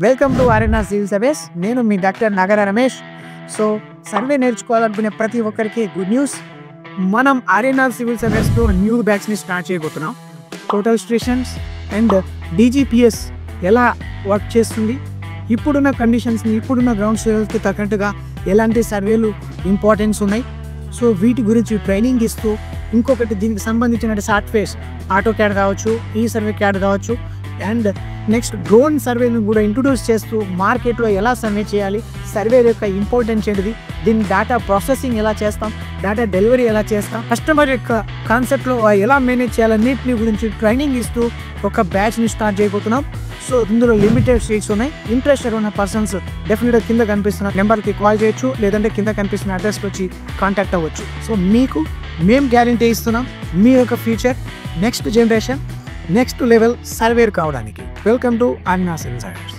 Welcome to RNR civil service. నేను మీ doctor నగర Ramesh. So survey నేర్చుకోవాలనుకునే ప్రతి ఒక్కరికి గుడ్ న్యూస్. మనం ఆర్ఎన్ఆర్ సివిల్ సర్వీస్లో న్యూ బ్యాచ్ని స్టార్ట్ చేయబోతున్నాం. టోటల్ స్టేషన్స్ అండ్ డీజీపీఎస్ ఎలా వర్క్ చేస్తుంది, ఇప్పుడున్న కండిషన్స్ని, ఇప్పుడున్న గ్రౌండ్ స్టేషన్స్కి తగ్గట్టుగా ఎలాంటి సర్వేలు ఇంపార్టెన్స్ ఉన్నాయి, సో వీటి గురించి ట్రైనింగ్ ఇస్తూ, ఇంకొకటి దీనికి సంబంధించిన సాఫ్ట్వేర్స్ ఆటో క్యాడ్ కావచ్చు, ఈ సర్వే క్యాడ్ కావచ్చు, అండ్ నెక్స్ట్ డ్రోన్ సర్వేను కూడా ఇంట్రొడ్యూస్ చేస్తూ మార్కెట్లో ఎలా సర్వే చేయాలి, సర్వే యొక్క ఇంపార్టెన్స్ ఏంటిది, దీని డేటా ప్రాసెసింగ్ ఎలా చేస్తాం, డేటా డెలివరీ ఎలా చేస్తాం, కస్టమర్ యొక్క కాన్సెప్ట్లో ఎలా మేనేజ్ చేయాలన్నింటిని గురించి ట్రైనింగ్ ఇస్తూ ఒక బ్యాచ్ని స్టార్ట్ చేయబోతున్నాం. సో ఇందులో లిమిటెడ్ సీట్స్ ఉన్నాయి. ఇంట్రెస్టెడ్ ఉన్న పర్సన్స్ డెఫినెట్గా కింద కనిపిస్తున్న నెంబర్కి కాల్ చేయొచ్చు, లేదంటే కింద కనిపిస్తున్న అడ్రస్కి వచ్చి కాంటాక్ట్ అవ్వచ్చు. సో మీకు మేము గ్యారంటీ ఇస్తున్నాం మీ యొక్క future, next generation, next level సర్వేర్ కావడానికి. Welcome to RNR civil service.